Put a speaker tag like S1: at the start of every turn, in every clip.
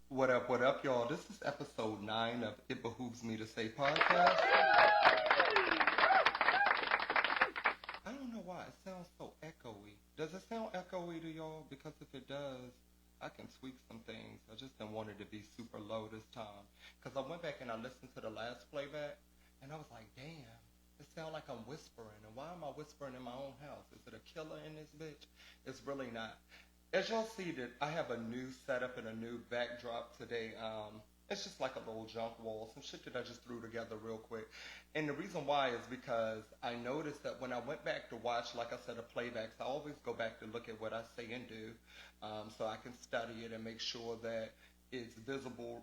S1: What up, y'all? This is episode 9 of It Behooves Me to Say podcast. I don't know why it sounds so echoey. Does it sound echoey to y'all? Because if it does, I can tweak some things. I just didn't want it to be super low this time. Because I went back and I listened to the last playback, and I was like, damn, it sounds like I'm whispering. And why am I whispering in my own house? Is it a killer in this bitch? It's really not. As y'all see that I have a new setup and a new backdrop today. It's just like a little junk wall, some shit that I just threw together real quick. And the reason why is because I noticed that when I went back to watch, like I said, the playbacks, I always go back to look at what I say and do, so I can study it and make sure that it's visible,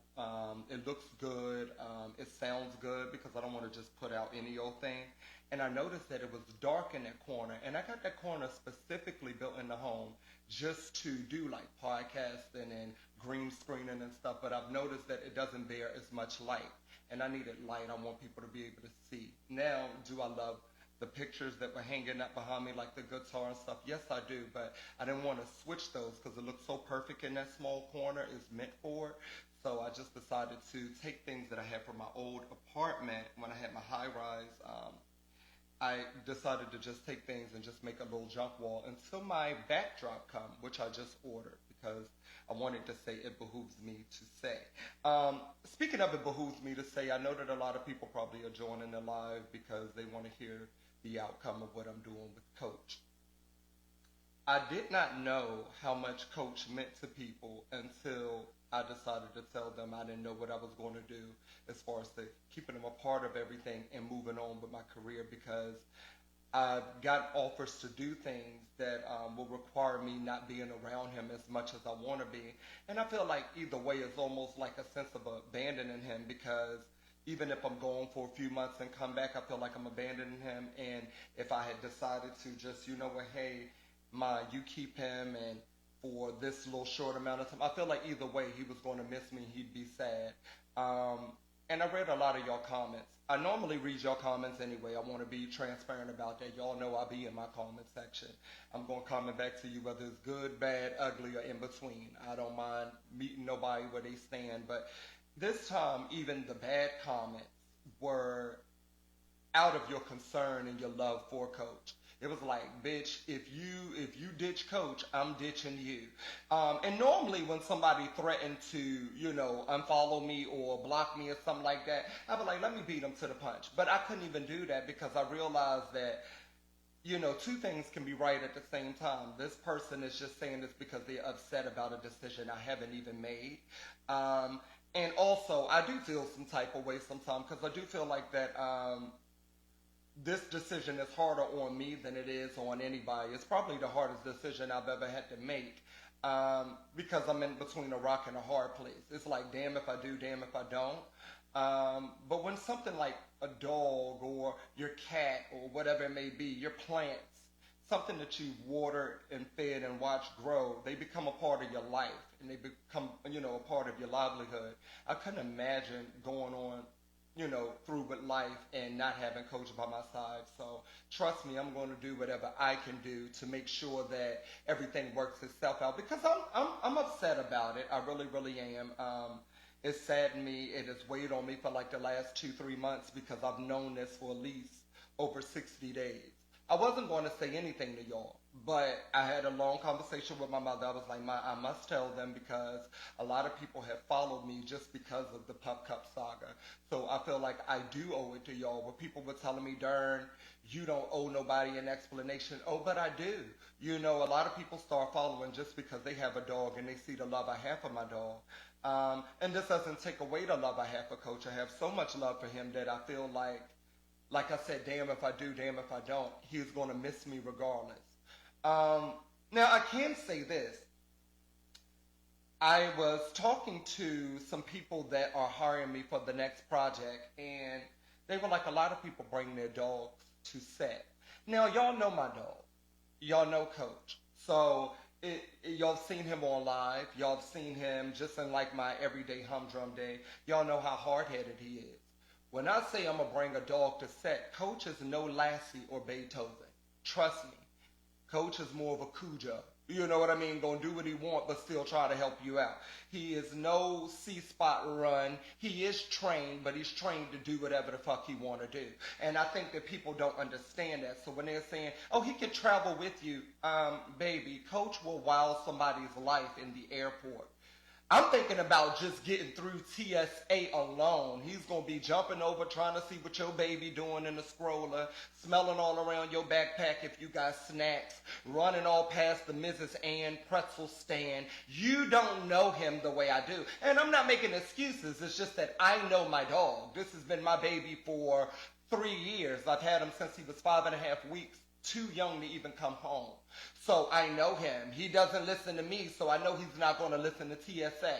S1: it looks good, it sounds good, because I don't want to just put out any old thing. And I noticed that it was dark in that corner, and I got that corner specifically built in the home just to do like podcasting and green screening and stuff, but I've noticed that it doesn't bear as much light, and I needed light. I want people to be able to see. Now, do I love the pictures that were hanging up behind me, like the guitar and stuff? Yes, I do, but I didn't want to switch those because it looks so perfect in that small corner. It's meant for it. So I just decided to take things that I had from my old apartment when I had my high-rise. I decided to just take things and just make a little junk wall until my backdrop come, which I just ordered because I wanted to say it behooves me to say. Speaking of it behooves me to say, I know that a lot of people probably are joining the live because they want to hear the outcome of what I'm doing with Coach. I did not know how much Coach meant to people until I decided to tell them I didn't know what I was going to do as far as the keeping them a part of everything and moving on with my career, because I got offers to do things that will require me not being around him as much as I want to be. And I feel like either way is almost like a sense of abandoning him, because even if I'm gone for a few months and come back, I feel like I'm abandoning him. And if I had decided to just, you know what, hey, you keep him and for this little short amount of time, I feel like either way he was going to miss me. He'd be sad. And I read a lot of y'all comments. I normally read y'all comments anyway. I want to be transparent about that. Y'all know I'll be in my comment section. I'm going to comment back to you whether it's good, bad, ugly, or in between. I don't mind meeting nobody where they stand. But this time, even the bad comments were out of your concern and your love for Coach. It was like, bitch, if you ditch Coach, I'm ditching you. And normally when somebody threatened to, unfollow me or block me or something like that, I'd be like, let me beat them to the punch. But I couldn't even do that because I realized that, two things can be right at the same time. This person is just saying this because they're upset about a decision I haven't even made. And also, I do feel some type of way sometimes because I do feel like that this decision is harder on me than it is on anybody. It's probably the hardest decision I've ever had to make, because I'm in between a rock and a hard place. It's like, damn if I do, damn if I don't. But when something like a dog or your cat or whatever it may be, your plants, something that you've watered and fed and watched grow, they become a part of your life and they become, a part of your livelihood. I couldn't imagine going on through with life and not having Coach by my side. So trust me, I'm going to do whatever I can do to make sure that everything works itself out, because I'm upset about it. I really, really am. It saddened me. It has weighed on me for like the last 2-3 months because I've known this for at least over 60 days. I wasn't going to say anything to y'all, but I had a long conversation with my mother. I was like, Ma, I must tell them because a lot of people have followed me just because of the Pup Cup saga. So I feel like I do owe it to y'all, where people were telling me, darn, you don't owe nobody an explanation. Oh, but I do. A lot of people start following just because they have a dog and they see the love I have for my dog. And this doesn't take away the love I have for Coach. I have so much love for him that I feel like I said, damn if I do, damn if I don't, he's going to miss me regardless. Now, I can say this. I was talking to some people that are hiring me for the next project, and they were like, a lot of people bring their dogs to set. Now, y'all know my dog. Y'all know Coach. So y'all seen him on live. Y'all have seen him just in like my everyday humdrum day. Y'all know how hard-headed he is. When I say I'm going to bring a dog to set, Coach is no Lassie or Beethoven. Trust me. Coach is more of a Cujo. You know what I mean? Gonna do what he want, but still try to help you out. He is no C-spot run. He is trained, but he's trained to do whatever the fuck he want to do. And I think that people don't understand that. So when they're saying, oh, he can travel with you, baby, coach will wow somebody's life in the airport. I'm thinking about just getting through TSA alone. He's going to be jumping over, trying to see what your baby doing in the stroller, smelling all around your backpack if you got snacks, running all past the Mrs. Ann pretzel stand. You don't know him the way I do. And I'm not making excuses. It's just that I know my dog. This has been my baby for 3 years. I've had him since he was 5.5 weeks. Too young to even come home. So I know him. He doesn't listen to me, so I know he's not going to listen to TSA.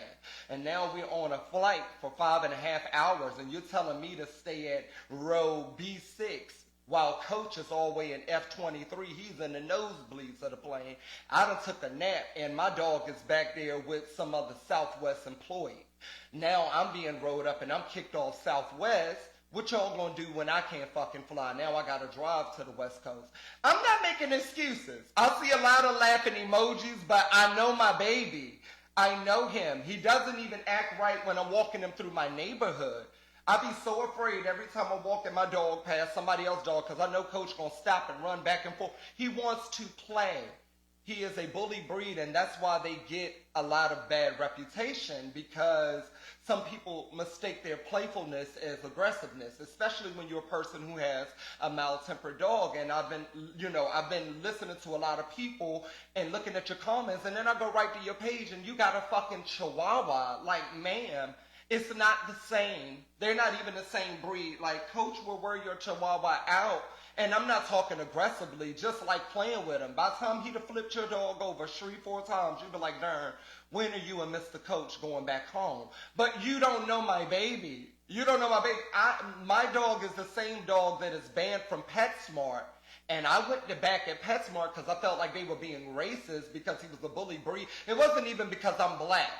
S1: And now we're on a flight for 5.5 hours, and you're telling me to stay at row B6 while coach is all the way in F-23. He's in the nosebleeds of the plane. I done took a nap, and my dog is back there with some other Southwest employee. Now I'm being rolled up, and I'm kicked off Southwest. What y'all gonna do when I can't fucking fly? Now I gotta drive to the West Coast. I'm not making excuses. I see a lot of laughing emojis, but I know my baby. I know him. He doesn't even act right when I'm walking him through my neighborhood. I be so afraid every time I'm walking my dog past somebody else's dog because I know coach gonna stop and run back and forth. He wants to play. He is a bully breed, and that's why they get a lot of bad reputation, because some people mistake their playfulness as aggressiveness, especially when you're a person who has a mild-tempered dog. And I've been listening to a lot of people and looking at your comments, and then I go right to your page, and you got a fucking Chihuahua. Like, ma'am, it's not the same. They're not even the same breed. Like, coach will wear your Chihuahua out. And I'm not talking aggressively, just like playing with him. By the time he'd have flipped your dog over 3-4 times, you'd be like, darn, when are you and Mr. Coach going back home? But you don't know my baby. You don't know my baby. My dog is the same dog that is banned from PetSmart. And I went to back at PetSmart because I felt like they were being racist because he was a bully breed. It wasn't even because I'm black.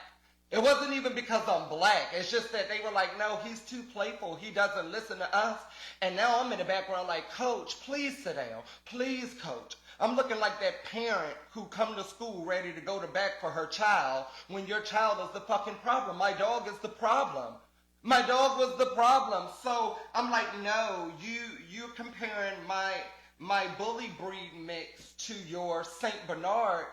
S1: It wasn't even because I'm black. It's just that they were like, no, he's too playful. He doesn't listen to us. And now I'm in the background like, coach, please sit down. Please, coach. I'm looking like that parent who come to school ready to go to bat for her child when your child is the fucking problem. My dog is the problem. My dog was the problem. So I'm like, no, you're comparing my bully breed mix to your Saint Bernard.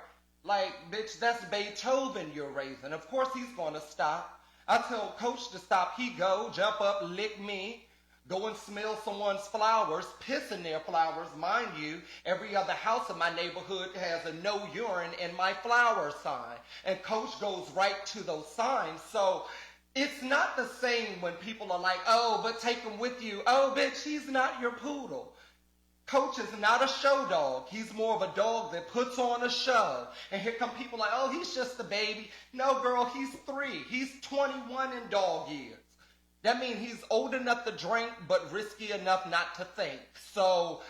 S1: Like, bitch, that's Beethoven you're raising. Of course he's going to stop. I tell coach to stop. He go, jump up, lick me, go and smell someone's flowers, piss in their flowers. Mind you, every other house in my neighborhood has a no urine in my flower sign. And coach goes right to those signs. So it's not the same when people are like, oh, but take him with you. Oh, bitch, he's not your poodle. Coach is not a show dog. He's more of a dog that puts on a show. And here come people like, oh, he's just a baby. No, girl, he's 3. He's 21 in dog years. That means he's old enough to drink, but risky enough not to think. So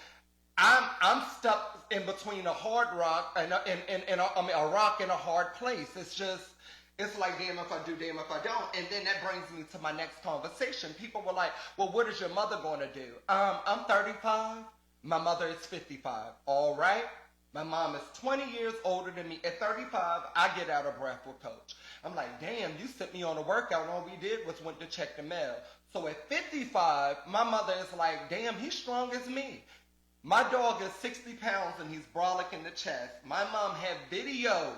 S1: I'm stuck in between a hard rock and a rock and a hard place. It's like, damn if I do, damn if I don't. And then that brings me to my next conversation. People were like, well, what is your mother going to do? I'm 35. My mother is 55, all right? My mom is 20 years older than me. At 35, I get out of breath with coach. I'm like, damn, you sent me on a workout. All we did was went to check the mail. So at 55, my mother is like, damn, he's strong as me. My dog is 60 pounds and he's brolic in the chest. My mom had videos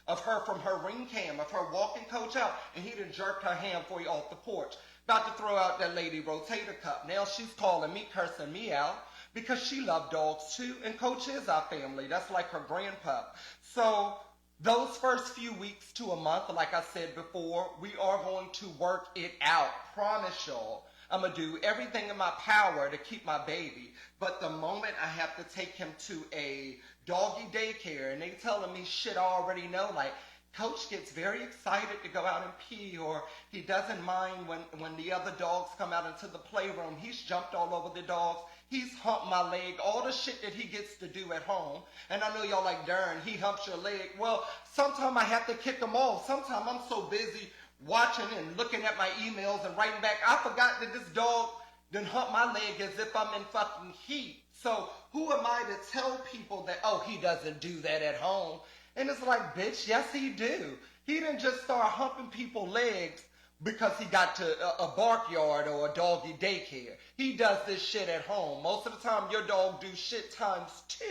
S1: of her from her ring cam, of her walking coach out, and he done jerked her hand for you off the porch. About to throw out that lady rotator cuff. Now she's calling me, cursing me out. Because she loved dogs too, and coach is our family. That's like her grandpa. So those first few weeks to a month, like I said before, we are going to work it out. Promise y'all. I'm going to do everything in my power to keep my baby. But the moment I have to take him to a doggy daycare, and they telling me shit I already know, like, coach gets very excited to go out and pee, or he doesn't mind when the other dogs come out into the playroom. He's jumped all over the dogs. He's humped my leg, all the shit that he gets to do at home. And I know y'all like, darn, he humps your leg. Well, sometimes I have to kick him off. Sometimes I'm so busy watching and looking at my emails and writing back, I forgot that this dog done hump my leg as if I'm in fucking heat. So who am I to tell people that, oh, he doesn't do that at home? And it's like, bitch, yes he do. He didn't just start humping people's legs because he got to a barkyard or a doggy daycare. He does this shit at home. Most of the time your dog do shit times 2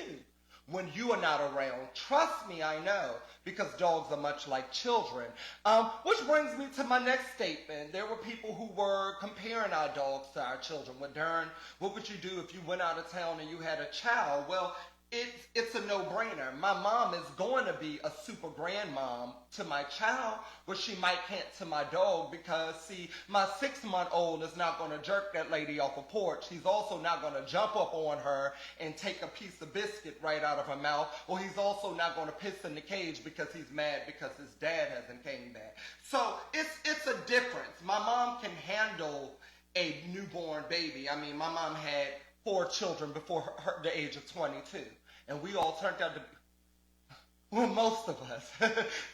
S1: when you are not around. Trust me, I know, because dogs are much like children. Which brings me to my next statement. There were people who were comparing our dogs to our children. Well, Darren, what would you do if you went out of town and you had a child? Well, it's a no-brainer. My mom is going to be a super grandmom to my child, but she might can't to my dog because, see, my 6-month-old is not going to jerk that lady off a porch. He's also not going to jump up on her and take a piece of biscuit right out of her mouth, or he's also not going to piss in the cage because he's mad because his dad hasn't came back. So it's a difference. My mom can handle a newborn baby. I mean, my mom had 4 children before the age of 22. And we all turned out to be, well, most of us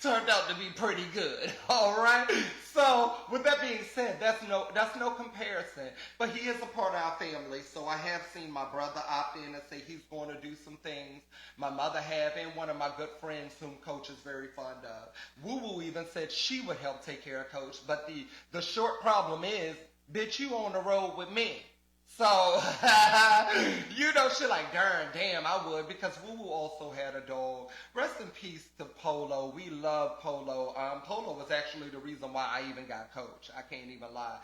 S1: turned out to be pretty good. All right. So with that being said, that's no comparison. But he is a part of our family. So I have seen my brother opt in and say he's going to do some things. My mother have, and one of my good friends whom Coach is very fond of. Woo Woo even said she would help take care of Coach. But the short problem is, bitch, you on the road with me. So, you know, shit like, damn, I would, because Woo Woo also had a dog. Rest in peace to Polo. We love Polo. Polo was actually the reason why I even got Coach. I can't even lie.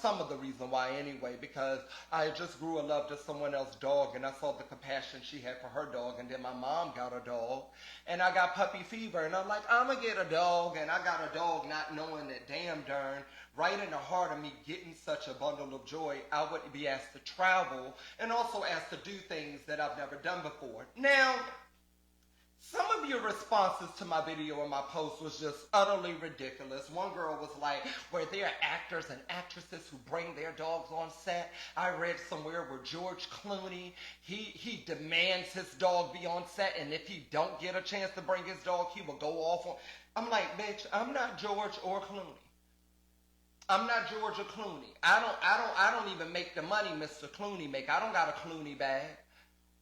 S1: Some of the reason why anyway, because I just grew in love to someone else's dog, and I saw the compassion she had for her dog, and then my mom got a dog, and I got puppy fever, and I'm like, I'm going to get a dog, and I got a dog not knowing that, damn, right in the heart of me getting such a bundle of joy, I would be asked to travel and also asked to do things that I've never done before. Now, some of your responses to my video and my post was just utterly ridiculous. One girl was like, where there are actors and actresses who bring their dogs on set. I read somewhere where George Clooney, he demands his dog be on set, and if he don't get a chance to bring his dog, he will go off on. I'm like, bitch, I'm not George or Clooney. I'm not George or Clooney. I don't even make the money Mr. Clooney make. I don't got a Clooney bag.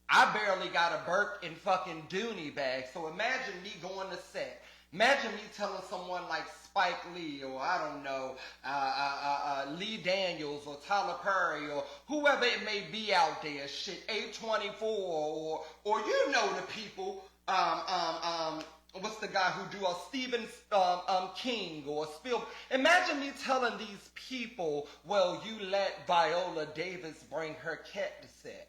S1: I barely got a Burke and fucking Dooney bag. So imagine me going to set. Imagine me telling someone like Spike Lee or I don't know, Lee Daniels or Tyler Perry or whoever it may be out there, shit, A24 or you know the people, what's the guy who do Stephen King or Spielberg? Imagine me telling these people, well, you let Viola Davis bring her cat to set.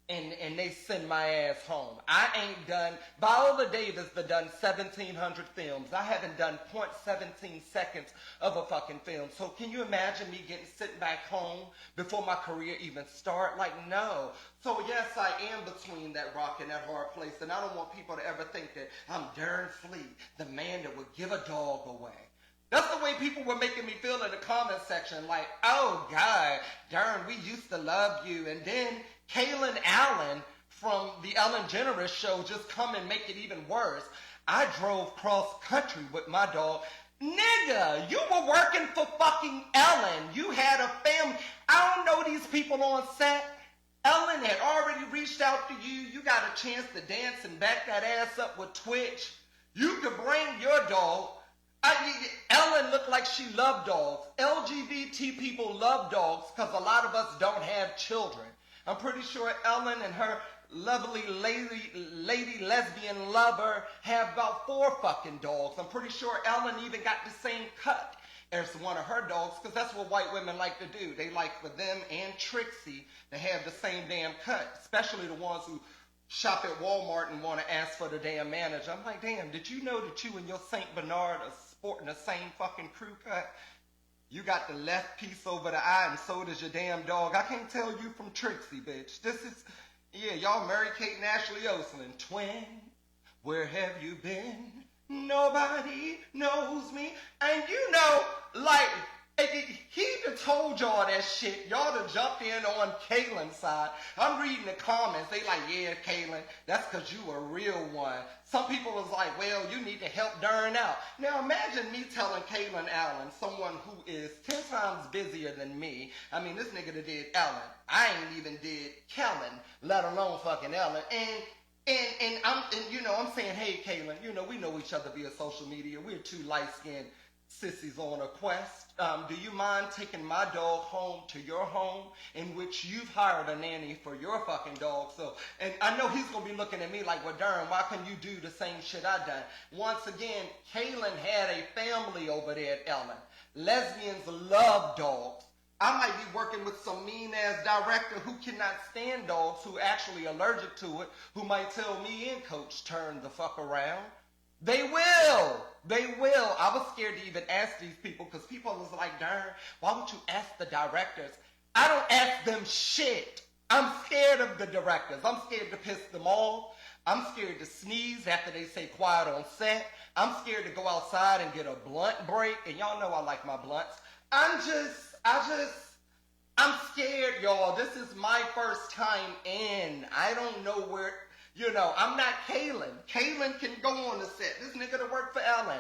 S1: And they send my ass home. I ain't done, Viola Davis done 1,700 films. I haven't done 0.17 seconds of a fucking film. So can you imagine me sitting back home before my career even start? Like, no. So yes, I am between that rock and that hard place. And I don't want people to ever think that I'm Darren Fleet, the man that would give a dog away. That's the way people were making me feel in the comment section. Like, oh, God, Darren, we used to love you. And then Kaylin Allen from the Ellen DeGeneres show just come and make it even worse. I drove cross country with my dog. Nigga, you were working for fucking Ellen. You had a family. I don't know these people on set. Ellen had already reached out to you. You got a chance to dance and back that ass up with Twitch. You could bring your dog. Ellen looked like she loved dogs. LGBT people love dogs because a lot of us don't have children. I'm pretty sure Ellen and her lovely lady lesbian lover have about 4 fucking dogs. I'm pretty sure Ellen even got the same cut as one of her dogs because that's what white women like to do. They like for them and Trixie to have the same damn cut, especially the ones who shop at Walmart and want to ask for the damn manager. I'm like, damn, did you know that you and your St. Bernard are sporting the same fucking crew cut? You got the left piece over the eye and so does your damn dog. I can't tell you from Trixie, bitch. This is, yeah, y'all Mary-Kate and Ashley Olsen. Twin, where have you been? Nobody knows me. And you know, like, he done told y'all that shit. Y'all done jumped in on Kaylin's side. I'm reading the comments. They like, yeah, Kaylin, that's because you a real one. Some people was like, well, you need to help Darren out. Now imagine me telling Kaylin Allen, someone who is 10 times busier than me. I mean, this nigga that did Ellen. I ain't even did Kellen, let alone fucking Ellen. And I'm saying, hey, Kaylin, we know each other via social media. We're two light-skinned sissies on a quest. Do you mind taking my dog home to your home, in which you've hired a nanny for your fucking dog? So, and I know he's gonna be looking at me like, well, darn, why can you do the same shit I done? Once again, Kaylin had a family over there at Ellen. Lesbians love dogs. I might be working with some mean-ass director who cannot stand dogs, who actually allergic to it, who might tell me and Coach, turn the fuck around. They will. They will. I was scared to even ask these people because people was like, darn, why would you ask the directors? I don't ask them shit. I'm scared of the directors. I'm scared to piss them off. I'm scared to sneeze after they say quiet on set. I'm scared to go outside and get a blunt break. And y'all know I like my blunts. I'm scared, y'all. This is my first time in. I don't know where, I'm not Kaylin. Kaylin can go on the set. This nigga that work for Ellen.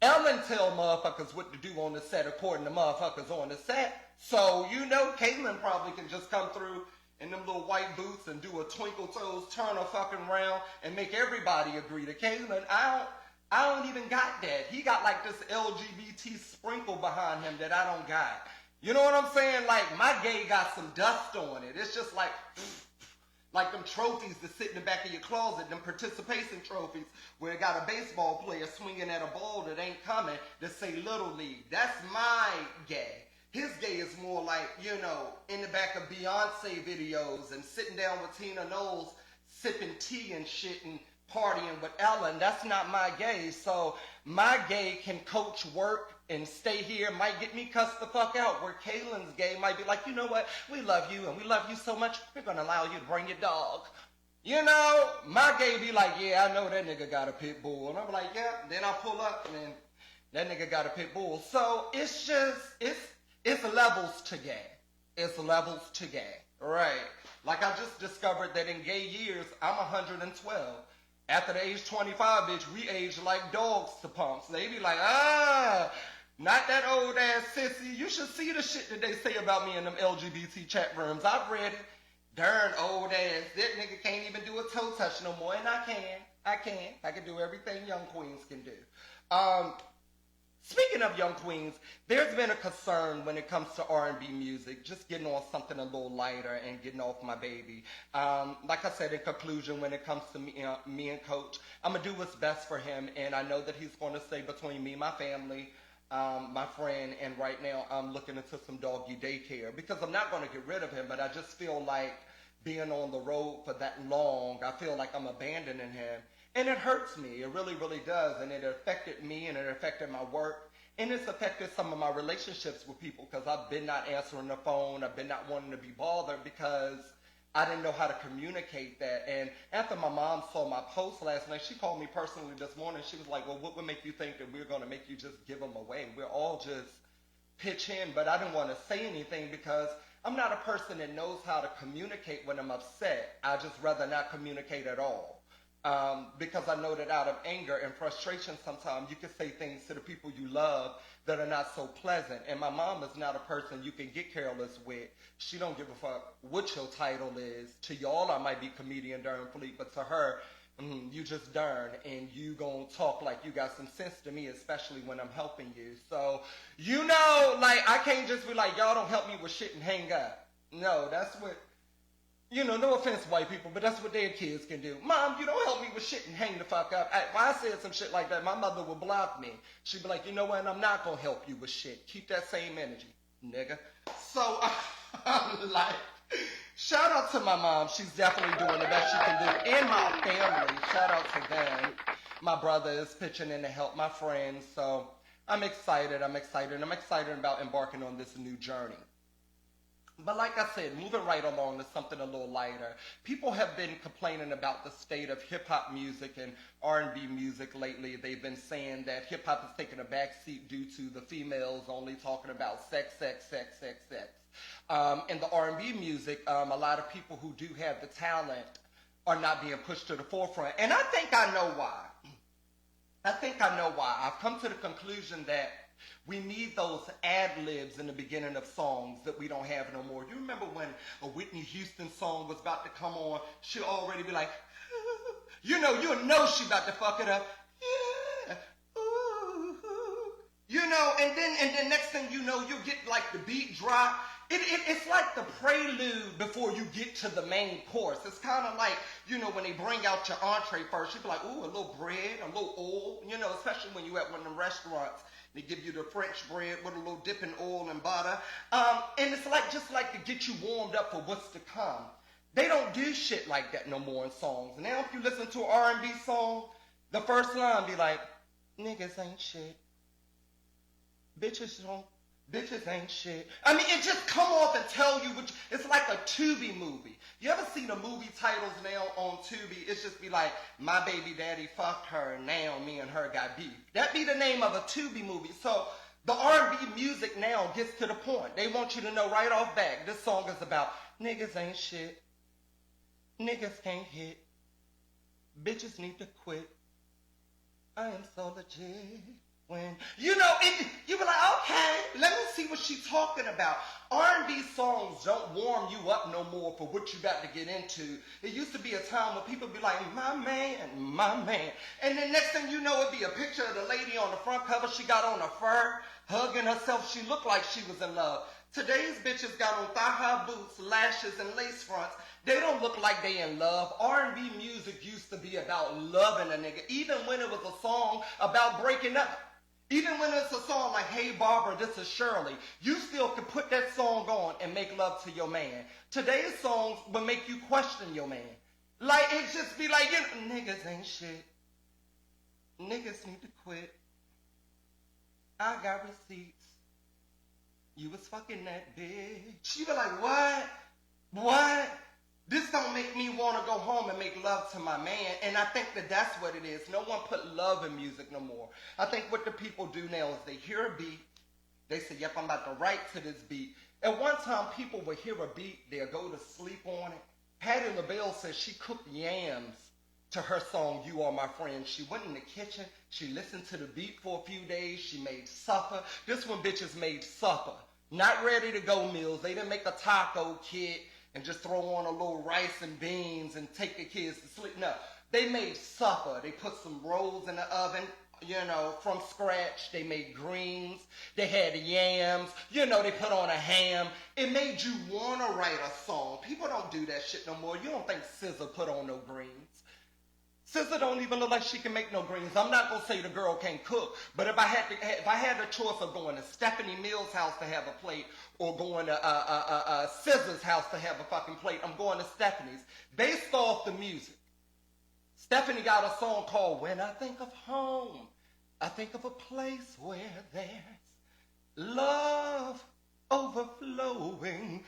S1: Ellen tell motherfuckers what to do on the set according to motherfuckers on the set. So, Kaylin probably can just come through in them little white boots and do a twinkle toes, turn a fucking round, and make everybody agree to Kaylin. I don't even got that. He got like this LGBT sprinkle behind him that I don't got. You know what I'm saying? Like, my gay got some dust on it. It's just like them trophies that sit in the back of your closet, them participation trophies where it got a baseball player swinging at a ball that ain't coming that say Little League. That's my gay. His gay is more like, in the back of Beyonce videos and sitting down with Tina Knowles sipping tea and shit and partying with Ellen. That's not my gay. So my gay can coach work and stay here, might get me cussed the fuck out, where Kaylin's gay might be like, you know what, we love you and we love you so much, we're going to allow you to bring your dog. My gay be like, yeah, I know that nigga got a pit bull. And I'm like, yeah. Then I pull up and then that nigga got a pit bull. So it's just, it's levels to gay. It's levels to gay. Right. Like I just discovered that in gay years, I'm 112. After the age 25, bitch, we age like dogs to pumps. They be like, not that old ass sissy. You should see the shit that they say about me in them LGBT chat rooms. I've read it. Darn old ass. That nigga can't even do a toe touch no more. And I can. I can do everything young queens can do. Speaking of young queens, there's been a concern when it comes to R&B music, just getting on something a little lighter and getting off my baby. Like I said, in conclusion, when it comes to me and Coach, I'm going to do what's best for him, and I know that he's going to stay between me, my family, my friend, and right now I'm looking into some doggy daycare because I'm not going to get rid of him, but I just feel like being on the road for that long, I feel like I'm abandoning him. And it hurts me. It really, really does. And it affected me and it affected my work. And it's affected some of my relationships with people because I've been not answering the phone. I've been not wanting to be bothered because I didn't know how to communicate that. And after my mom saw my post last night, she called me personally this morning. She was like, well, what would make you think that we're going to make you just give them away? We're all just pitch in. But I didn't want to say anything because I'm not a person that knows how to communicate when I'm upset. I just rather not communicate at all. Because I know that out of anger and frustration sometimes you can say things to the people you love that are not so pleasant. And my mom is not a person you can get careless with. She don't give a fuck what your title is. To y'all I might be comedian darn fleet, but to her, you just darn, and you gonna talk like you got some sense to me, especially when I'm helping you. So, I can't just be like, y'all don't help me with shit and hang up. No, that's what... no offense, white people, but that's what their kids can do. Mom, you don't help me with shit and hang the fuck up. If I said some shit like that, my mother would block me. She'd be like, you know what, I'm not going to help you with shit. Keep that same energy, nigga. So, I'm like, shout out to my mom. She's definitely doing the best she can do. And my family, shout out to them. My brother is pitching in to help my friends. So, I'm excited. I'm excited about embarking on this new journey. But like I said, moving right along to something a little lighter, people have been complaining about the state of hip-hop music and R&B music lately. They've been saying that hip-hop is taking a backseat due to the females only talking about sex. And the R&B music, a lot of people who do have the talent are not being pushed to the forefront. And I think I know why. I think I know why. I've come to the conclusion that we need those ad-libs in the beginning of songs that we don't have no more. You remember when a Whitney Houston song was about to come on, she'll already be like, you'll know she about to fuck it up. Yeah, ooh, and then next thing you know, you'll get like the beat drop. It's like the prelude before you get to the main course. It's kind of like, when they bring out your entree first, you be like, ooh, a little bread, a little oil, especially when you at one of them restaurants. They give you the French bread with a little dip in oil and butter. And it's just like to get you warmed up for what's to come. They don't do shit like that no more in songs. Now if you listen to an R&B song, the first line be like, niggas ain't shit. Bitches ain't shit. I mean, it just come off and tell you it's like a Tubi movie. You ever see the movie titles now on Tubi? It's just be like, my baby daddy fucked her, and now me and her got beef. That be the name of a Tubi movie. So the R&B music now gets to the point. They want you to know right off back, this song is about niggas ain't shit. Niggas can't hit. Bitches need to quit. I am so legit. When you be like, okay, let me see what she's talking about. R&B songs don't warm you up no more for what you got to get into. It used to be a time when people be like, my man. And then next thing you know, it'd be a picture of the lady on the front cover. She got on a fur, hugging herself. She looked like she was in love. Today's bitches got on thigh-high boots, lashes, and lace fronts. They don't look like they in love. R&B music used to be about loving a nigga, even when it was a song about breaking up. Even when it's a song like, hey Barbara, this is Shirley, you still can put that song on and make love to your man. Today's songs will make you question your man. Like, it just be like, niggas ain't shit. Niggas need to quit. I got receipts. You was fucking that bitch. You be like, what? This don't make me want to go home and make love to my man. And I think that's what it is. No one put love in music no more. I think what the people do now is they hear a beat. They say, yep, I'm about to write to this beat. At one time, people would hear a beat. They'll go to sleep on it. Patti LaBelle says she cooked yams to her song, You Are My Friend. She went in the kitchen. She listened to the beat for a few days. She made supper. This one bitches made supper. Not ready to go meals. They didn't make a taco kit and just throw on a little rice and beans and take the kids to sleep. No, they made supper. They put some rolls in the oven, from scratch. They made greens. They had yams. They put on a ham. It made you want to write a song. People don't do that shit no more. You don't think SZA put on no greens. SZA don't even look like she can make no greens. I'm not going to say the girl can't cook, but if I had the choice of going to Stephanie Mills' house to have a plate or going to SZA's house to have a fucking plate, I'm going to Stephanie's. Based off the music. Stephanie got a song called When I Think of Home, I think of a place where there's love overflowing.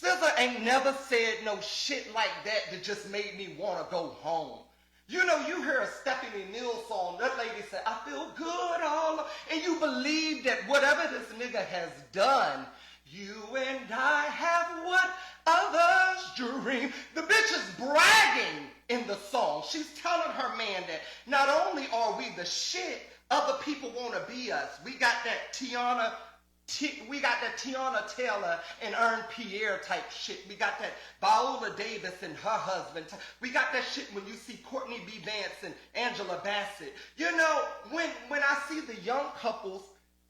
S1: SZA ain't never said no shit like that just made me want to go home. You hear a Stephanie Mills song, that lady said, I feel good all, and you believe that whatever this nigga has done, you and I have what others dream. The bitch is bragging in the song. She's telling her man that not only are we the shit, other people want to be us. We got that Tiana Taylor and Ern Pierre type shit. We got that Viola Davis and her husband. We got that shit when you see Courtney B. Vance and Angela Bassett. When I see the young couples,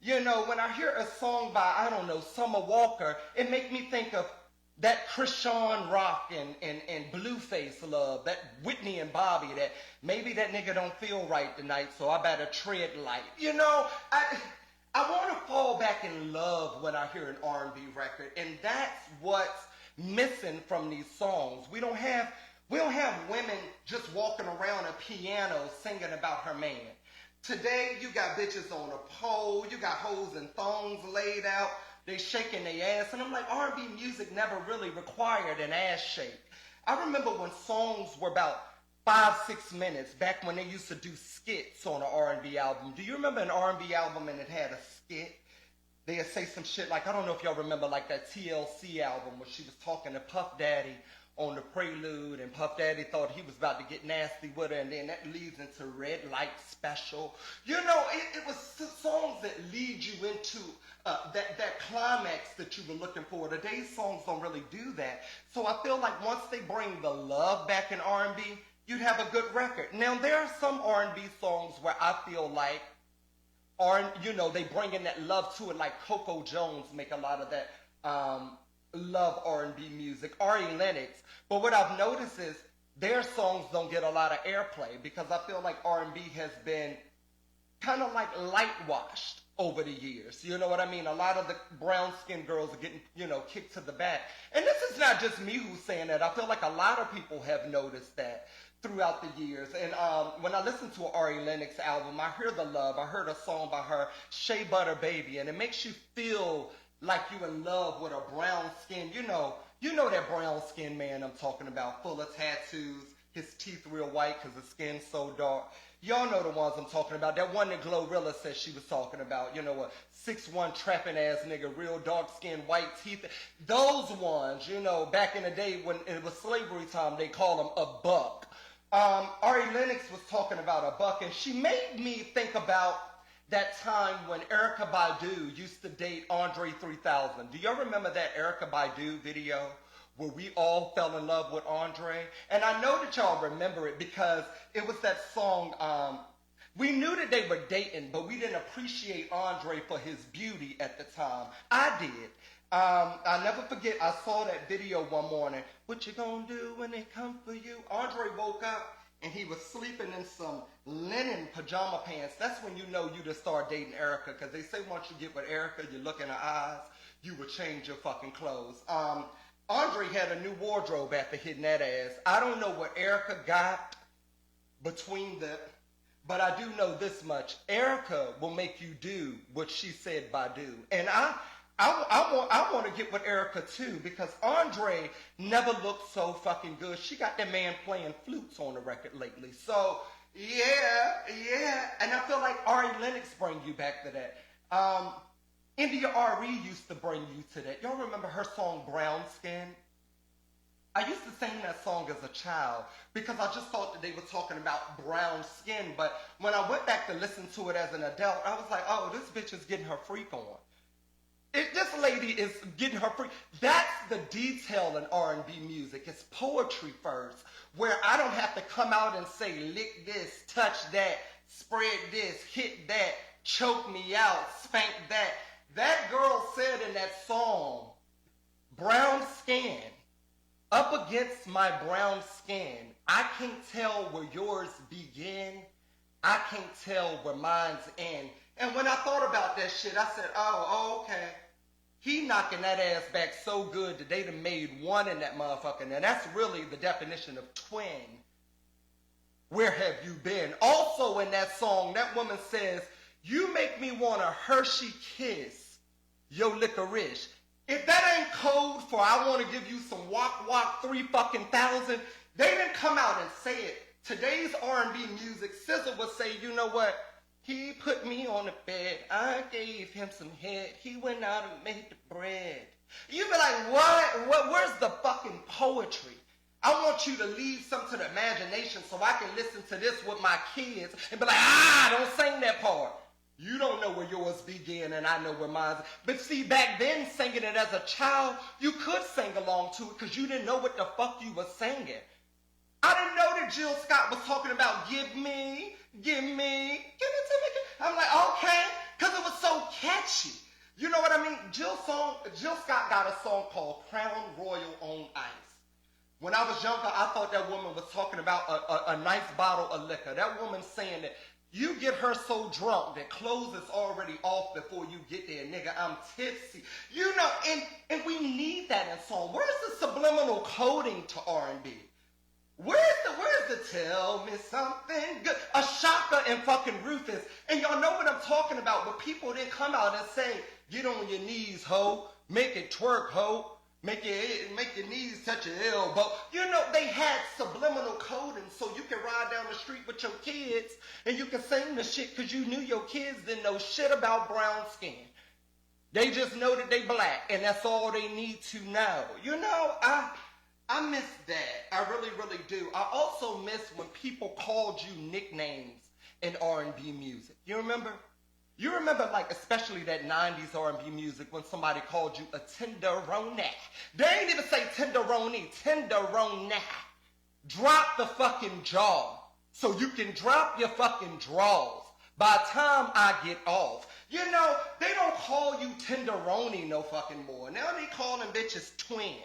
S1: when I hear a song by, Summer Walker, it make me think of that Krishan Rock and Blueface love, that Whitney and Bobby, that maybe that nigga don't feel right tonight, so I better tread light. I want to fall back in love when I hear an R&B record, and that's what's missing from these songs. We don't have women just walking around a piano singing about her man. Today, you got bitches on a pole, you got hoes and thongs laid out, they shaking their ass, and I'm like, R&B music never really required an ass shake. I remember when songs were about 5-6 minutes, back when they used to do skits on an R&B album. Do you remember an R&B album and it had a skit? They'd say some shit like, I don't know if y'all remember like that TLC album where she was talking to Puff Daddy on the prelude, and Puff Daddy thought he was about to get nasty with her, and then that leads into Red Light Special. You know, it was songs that lead you into that climax that you were looking for. Today's songs don't really do that. So I feel like once they bring the love back in R&B, you'd have a good record. Now, there are some R&B songs where I feel like, they bring in that love to it, like Coco Jones make a lot of that love R&B music, Ari Lennox. But what I've noticed is their songs don't get a lot of airplay because I feel like R&B has been kind of like light-washed over the years. You know what I mean? A lot of the brown-skinned girls are getting, kicked to the back. And this is not just me who's saying that. I feel like a lot of people have noticed that throughout the years. And when I listen to an Ari Lennox album, I hear the love. I heard a song by her, Shea Butter Baby, and it makes you feel like you in love with a brown skin. You know that brown skin man I'm talking about, full of tattoos, his teeth real white because his skin's so dark. Y'all know the ones I'm talking about. That one that Glorilla said she was talking about. A 6'1" trapping ass nigga, real dark skin, white teeth. Those ones, back in the day when it was slavery time, they called them a buck. Ari Lennox was talking about a buck, and she made me think about that time when Erykah Badu used to date Andre 3000. Do y'all remember that Erykah Badu video where we all fell in love with Andre? And I know that y'all remember it because it was that song, we knew that they were dating, but we didn't appreciate Andre for his beauty at the time. I did. I'll never forget, I saw that video one morning. What you gonna do when they come for you? Andre woke up and he was sleeping in some linen pajama pants. That's when you know you just start dating Erykah, because they say once you get with Erykah, you look in her eyes, you would change your fucking clothes. Andre had a new wardrobe after hitting that ass. I don't know what Erykah got between but I do know this much. Erykah will make you do what she said Badu. And I want to get with Erykah too, because Andre never looked so fucking good. She got that man playing flutes on the record lately. So, yeah. And I feel like Ari Lennox bring you back to that. India R.E. used to bring you to that. Y'all remember her song Brown Skin? I used to sing that song as a child because I just thought that they were talking about brown skin. But when I went back to listen to it as an adult, I was like, oh, this bitch is getting her freak on. This lady is getting her freak. That's the detail in R&B music. It's poetry first, where I don't have to come out and say, lick this, touch that, spread this, hit that, choke me out, spank that. That girl said in that song, brown skin, up against my brown skin, I can't tell where yours begin, I can't tell where mine's end. And when I thought about that shit, I said, oh, okay. He knocking that ass back so good that they done made one in that motherfucker. And that's really the definition of twin. Where have you been? Also in that song, that woman says, you make me want a Hershey kiss, yo licorice. If that ain't code for I want to give you some wok 3,000, they didn't come out and say it. Today's R&B music, SZA would say, you know what? He put me on the bed. I gave him some head. He went out and made the bread. You be like, what? Where's the fucking poetry? I want you to leave some to the imagination so I can listen to this with my kids and be like, don't sing that part. You don't know where yours began and I know where mine's. But see, back then, singing it as a child, you could sing along to it because you didn't know what the fuck you were singing. I didn't know that Jill Scott was talking about give it to me. I'm like, okay, because it was so catchy. You know what I mean? Jill Scott got a song called Crown Royal on Ice. When I was younger, I thought that woman was talking about a nice bottle of liquor. That woman saying that you get her so drunk that clothes is already off before you get there. Nigga, I'm tipsy. You know, and we need that in song. Where's the subliminal coding to R&B? Where's the tell me something good? Ashaka and fucking Rufus. And y'all know what I'm talking about, but people didn't come out and say, get on your knees, ho. Make it twerk, ho. Make your knees touch your elbow. You know, they had subliminal coding so you can ride down the street with your kids and you can sing the shit because you knew your kids didn't know shit about brown skin. They just know that they black and that's all they need to know. You know, I miss that. I really, really do. I also miss when people called you nicknames in R&B music. You remember? You remember, like, especially that 90s R&B music when somebody called you a tenderoni. They ain't even say tenderoni, tenderoni. Drop the fucking jaw so you can drop your fucking draws by the time I get off. You know, they don't call you tenderoni no fucking more. Now they calling bitches twin.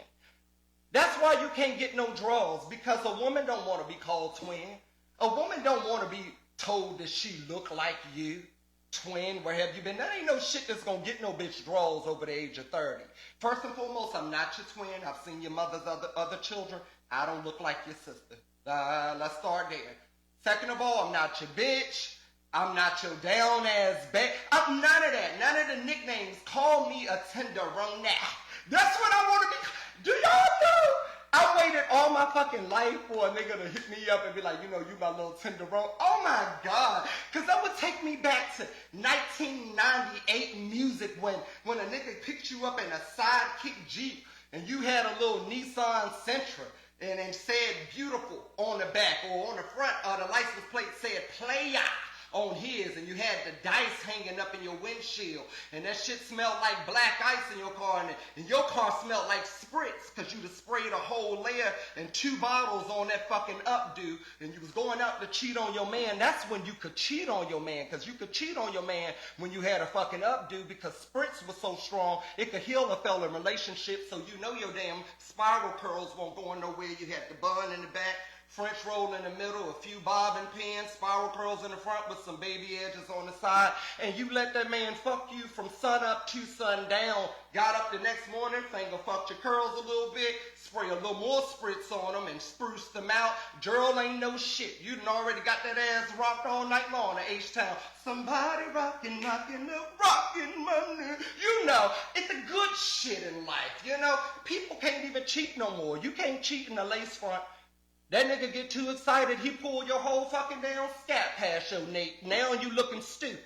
S1: That's why you can't get no draws, because a woman don't want to be called twin. A woman don't want to be told that she look like you. Twin, where have you been? That ain't no shit that's gonna get no bitch draws over the age of 30. First and foremost, I'm not your twin. I've seen your mother's other children. I don't look like your sister. Let's start there. Second of all, I'm not your bitch. I'm not your down-ass back. I'm none of that. None of the nicknames. Call me a tenderoni. That's what I want to be. Do y'all know? I waited all my fucking life for a nigga to hit me up and be like, you know, you my little tenderoni. Oh my God. Because that would take me back to 1998 music when a nigga picked you up in a sidekick Jeep and you had a little Nissan Sentra and it said beautiful on the back, or on the front of the license plate said playa on his, and you had the dice hanging up in your windshield, and that shit smelled like black ice in your car, and your car smelled like spritz, because you'd have sprayed a whole layer and 2 bottles on that fucking updo, and you was going out to cheat on your man. That's when you could cheat on your man, because you could cheat on your man when you had a fucking updo, because spritz was so strong, it could heal a fella relationship, so you know your damn spiral curls won't go nowhere. You had the bun in the back, French roll in the middle, a few bobbin pins, spiral curls in the front with some baby edges on the side, and you let that man fuck you from sun up to sundown. Got up the next morning, finger fucked your curls a little bit, spray a little more spritz on them and spruce them out. Girl ain't no shit. You done already got that ass rocked all night long at H-Town. Somebody rockin' my new. You know, it's a good shit in life, you know. People can't even cheat no more. You can't cheat in the lace front. That nigga get too excited, he pull your whole fucking damn scat past your neck. Now you looking stupid.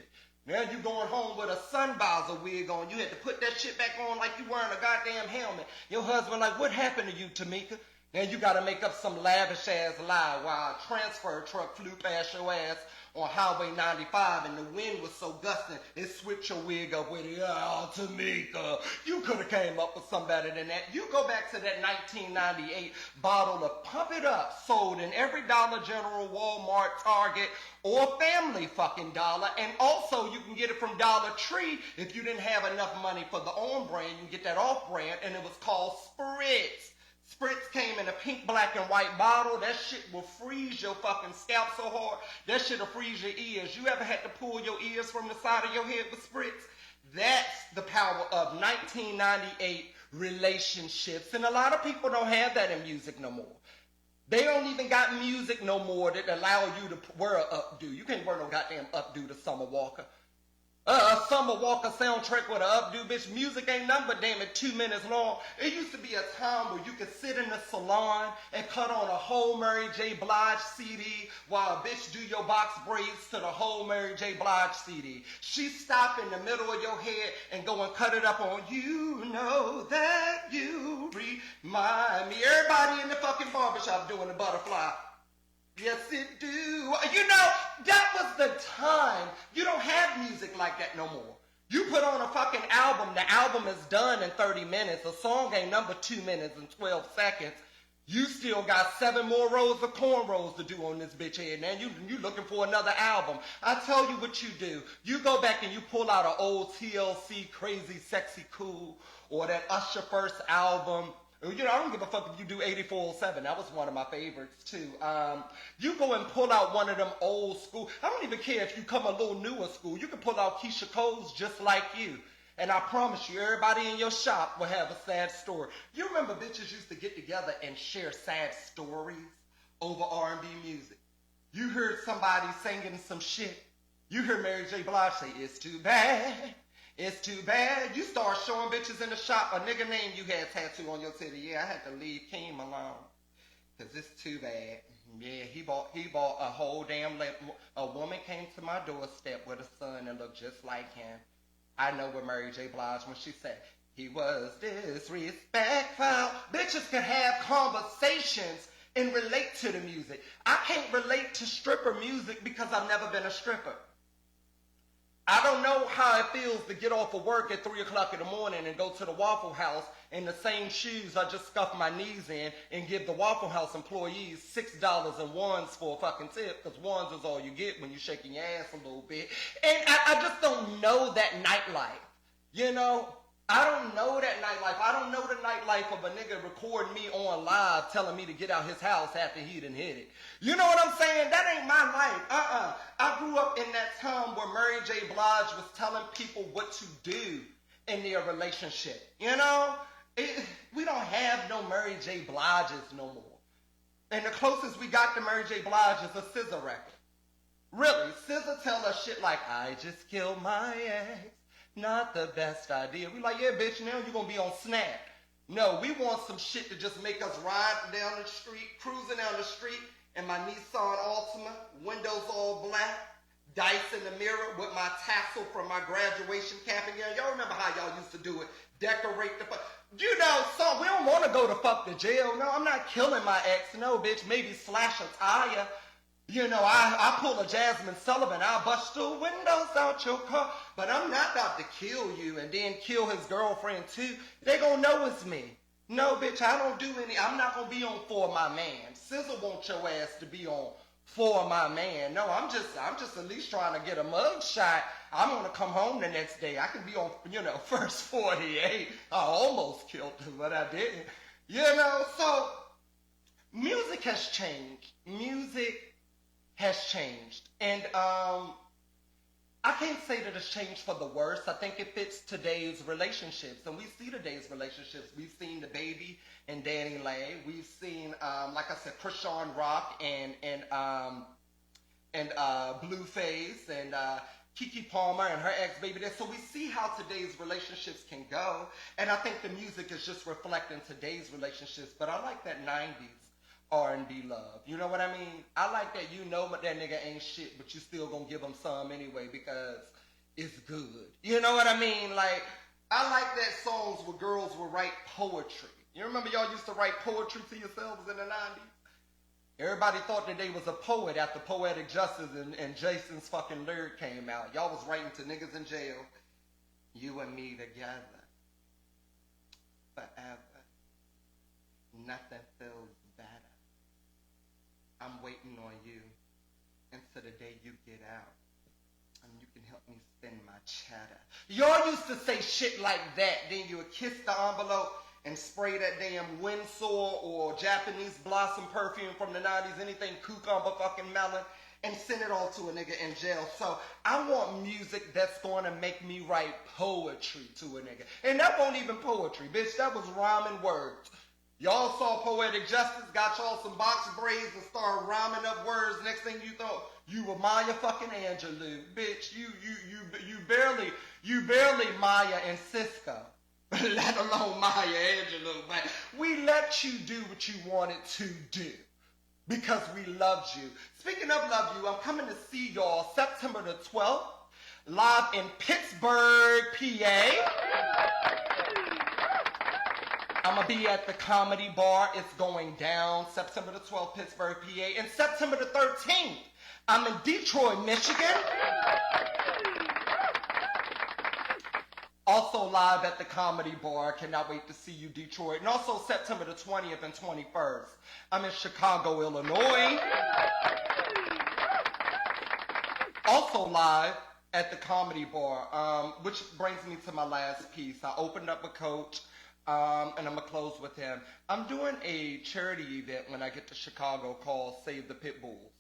S1: Now you going home with a sun visor wig on. You had to put that shit back on like you wearing a goddamn helmet. Your husband like, what happened to you, Tamika? Now you gotta make up some lavish ass lie while a transfer truck flew past your ass on Highway 95 and the wind was so gusting, it switched your wig up with it. Oh, Tamika, you could have came up with something better than that. You go back to that 1998 bottle of Pump It Up, sold in every Dollar General, Walmart, Target, or Family fucking Dollar. And also you can get it from Dollar Tree if you didn't have enough money for the on brand. You can get that off brand, and it was called Spritz. Spritz came in a pink, black, and white bottle. That shit will freeze your fucking scalp so hard. That shit will freeze your ears. You ever had to pull your ears from the side of your head with Spritz? That's the power of 1998 relationships. And a lot of people don't have that in music no more. They don't even got music no more that allow you to wear an updo. You can't wear no goddamn updo to Summer Walker. A Summer Walker soundtrack with an updo, bitch. Music ain't nothing but damn it 2 minutes long. It used to be a time where you could sit in the salon and cut on a whole Mary J. Blige CD while a bitch do your box braids to the whole Mary J. Blige CD. She stop in the middle of your head and go and cut it up on You Know That You Remind Me. Everybody in the fucking barbershop doing the butterfly. Yes, it do. You know, that was the time. You don't have music like that no more. You put on a fucking album, the album is done in 30 minutes. A song ain't number 2 minutes and 12 seconds. You still got 7 more rows of cornrows to do on this bitch head. Now you looking for another album. I tell you what you do. You go back and you pull out an old TLC, Crazy, Sexy, Cool, or that Usher first album. You know, I don't give a fuck if you do 8407. That was one of my favorites, too. You go and pull out one of them old school. I don't even care if you come a little newer school. You can pull out Keisha Cole's Just Like You. And I promise you, everybody in your shop will have a sad story. You remember bitches used to get together and share sad stories over R&B music. You heard somebody singing some shit. You heard Mary J. Blige say, it's too bad. It's too bad. You start showing bitches in the shop a nigga name you had tattooed on your titty. Yeah, I had to leave Keem alone. Cause it's too bad. Yeah, he bought a whole damn a woman came to my doorstep with a son that looked just like him. I know what Mary J. Blige when she said, He was disrespectful. Bitches can have conversations and relate to the music. I can't relate to stripper music because I've never been a stripper. I don't know how it feels to get off of work at 3 o'clock in the morning and go to the Waffle House in the same shoes I just scuffed my knees in and give the Waffle House employees $6 and ones for a fucking tip, because ones is all you get when you're shaking your ass a little bit. And I just don't know that nightlife. You know, I don't know that nightlife. I don't know the nightlife of a nigga recording me on live telling me to get out his house after he done hit it. You know what I'm saying? That ain't my life. I grew up in that time where Mary J. Blige was telling people what to do in their relationship. You know? We don't have no Mary J. Bliges no more. And the closest we got to Mary J. Blige is a SZA record. Really, SZA tell us shit like, I just killed my ex. Not the best idea. We like, yeah, bitch, now you're going to be on Snap. No, we want some shit to just make us ride down the street, cruising down the street, in my Nissan Altima, windows all black, dice in the mirror with my tassel from my graduation cap again. Y'all remember how y'all used to do it? Decorate the you know, so we don't want to go to fuck the jail. No, I'm not killing my ex. No, bitch, maybe slash a tire. You know, I pull a Jasmine Sullivan. I'll bust the windows out your car. But I'm not about to kill you and then kill his girlfriend too. They gonna know it's me. No, bitch, I don't do any. I'm not gonna be on For My Man. SZA wants your ass to be on For My Man. No, I'm just at least trying to get a mug shot. I'm gonna come home the next day. I can be on, you know, First 48. I almost killed him, but I didn't. You know, so music has changed. Music has changed. And I can't say that it's changed for the worse. I think it fits today's relationships. And we see today's relationships. We've seen the Baby and Danny Lay. We've seen, like I said, Krishan Rock and Blueface and Keke Palmer and her ex-baby. So we see how today's relationships can go. And I think the music is just reflecting today's relationships. But I like that 90s R&B love. You know what I mean? I like that you know that nigga ain't shit, but you still gonna give him some anyway because it's good. You know what I mean? Like, I like that songs where girls will write poetry. You remember y'all used to write poetry to yourselves in the 90s? Everybody thought that they was a poet after Poetic Justice and Jason's fucking lyric came out. Y'all was writing to niggas in jail. You and me together. Forever. Nothing feels better. I'm waiting on you until the day you get out. And you can help me spend my cheddar. Y'all used to say shit like that. Then you would kiss the envelope and spray that damn Windsor or Japanese Blossom perfume from the 90s, anything cucumber fucking melon, and send it all to a nigga in jail. So I want music that's going to make me write poetry to a nigga. And that wasn't even poetry, bitch. That was rhyming words. Y'all saw Poetic Justice, got y'all some box braids and started rhyming up words. Next thing you thought, you were Maya fucking Angelou. Bitch, you barely Maya and Cisco, let alone Maya Angelou. But we let you do what you wanted to do because we loved you. Speaking of love you, I'm coming to see y'all September the 12th, live in Pittsburgh, PA. I'm going to be at the Comedy Bar. It's going down September the 12th, Pittsburgh, PA. And September the 13th, I'm in Detroit, Michigan. Also live at the Comedy Bar. Cannot wait to see you, Detroit. And also September the 20th and 21st, I'm in Chicago, Illinois. Also live at the Comedy Bar, which brings me to my last piece. I opened up a coach. And I'm going to close with him. I'm doing a charity event when I get to Chicago called Save the Pit Bulls.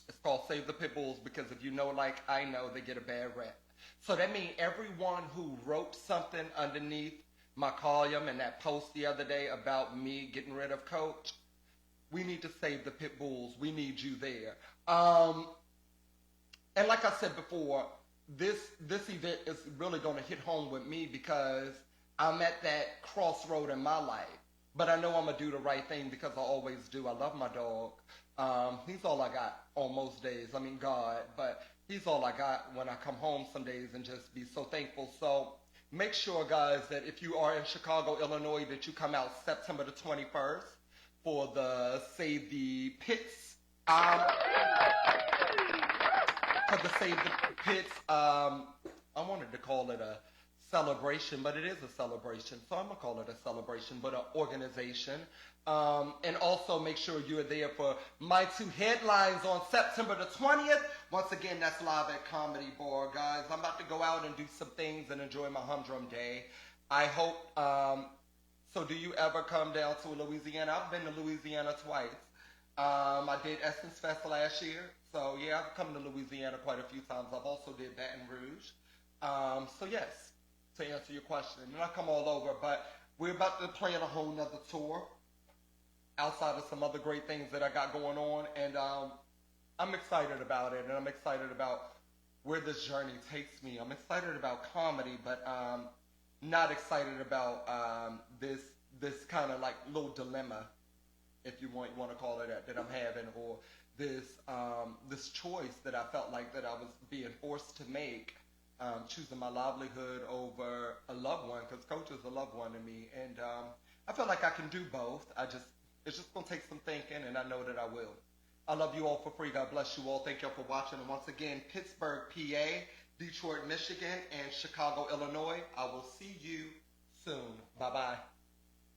S1: It's called Save the Pit Bulls because if you know like I know, they get a bad rep. So that means everyone who wrote something underneath my column and that post the other day about me getting rid of Coach, we need to save the Pit Bulls. We need you there. And like I said before, this event is really going to hit home with me because I'm at that crossroad in my life. But I know I'm going to do the right thing because I always do. I love my dog. He's all I got on most days. I mean, God. But he's all I got when I come home some days and just be so thankful. So make sure, guys, that if you are in Chicago, Illinois, that you come out September the 21st for the Save the Pitts. For the Save the Pitts, I wanted to call it a celebration, but it is a celebration, so I'm gonna call it a celebration, but an organization. And also make sure you're there for my 2 headlines on September the 20th. Once again, that's live at Comedy Bar, guys. I'm about to go out and do some things and enjoy my humdrum day. I hope, so do you ever come down to Louisiana? I've been to Louisiana twice. I did Essence Fest last year, so yeah, I've come to Louisiana quite a few times. I've also did Baton Rouge. So yes, to answer your question, and I come all over, but we're about to plan a whole nother tour outside of some other great things that I got going on, and I'm excited about it, and I'm excited about where this journey takes me. I'm excited about comedy, but not excited about this kind of like little dilemma, if you want to call it that I'm having, or this choice that I felt like that I was being forced to make, choosing my livelihood over a loved one, because Coach is a loved one to me, and I feel like I can do both. It's just going to take some thinking, and I know that I will. I love you all for free. God bless you all. Thank you all for watching. And once again, Pittsburgh, PA, Detroit, Michigan, and Chicago, Illinois. I will see you soon. Bye-bye.